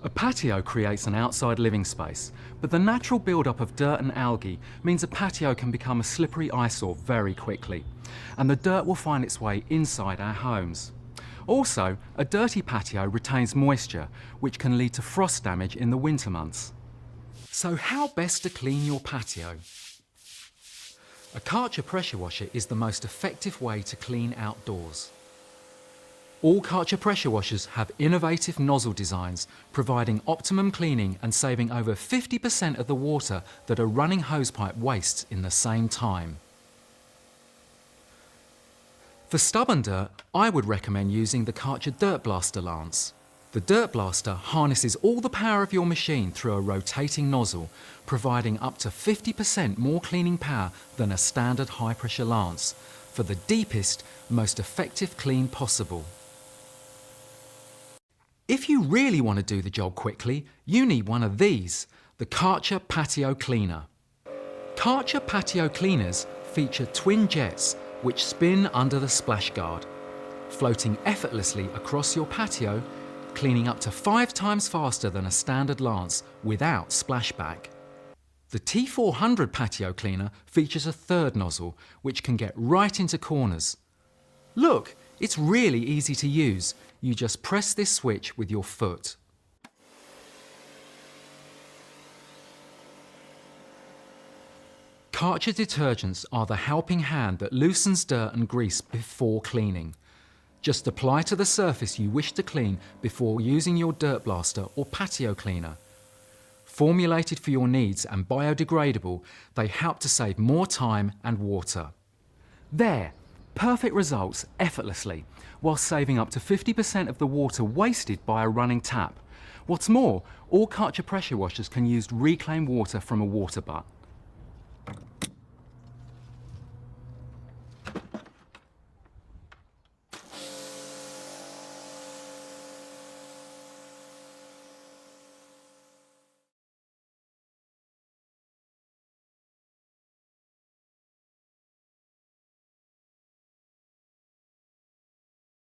A patio creates an outside living space, but the natural build-up of dirt and algae means a patio can become a slippery eyesore very quickly, and the dirt will find its way inside our homes. Also, a dirty patio retains moisture, which can lead to frost damage in the winter months. So how best to clean your patio? A Karcher pressure washer is the most effective way to clean outdoors. All Karcher pressure washers have innovative nozzle designs, providing optimum cleaning and saving over 50% of the water that a running hosepipe wastes in the same time. For stubborn dirt, I would recommend using the Karcher Dirt Blaster lance. The Dirt Blaster harnesses all the power of your machine through a rotating nozzle, providing up to 50% more cleaning power than a standard high-pressure lance, for the deepest, most effective clean possible. If you really want to do the job quickly, you need one of these, the Karcher Patio Cleaner. Karcher Patio Cleaners feature twin jets which spin under the splash guard, floating effortlessly across your patio, cleaning up to 5 times faster than a standard lance without splashback. The T400 Patio Cleaner features a third nozzle which can get right into corners. Look, it's really easy to use. You just press this switch with your foot. Karcher detergents are the helping hand that loosens dirt and grease before cleaning. Just apply to the surface you wish to clean before using your dirt blaster or patio cleaner. Formulated for your needs and biodegradable, they help to save more time and water. There, perfect results effortlessly, while saving up to 50% of the water wasted by a running tap. What's more, all Karcher pressure washers can use reclaimed water from a water butt.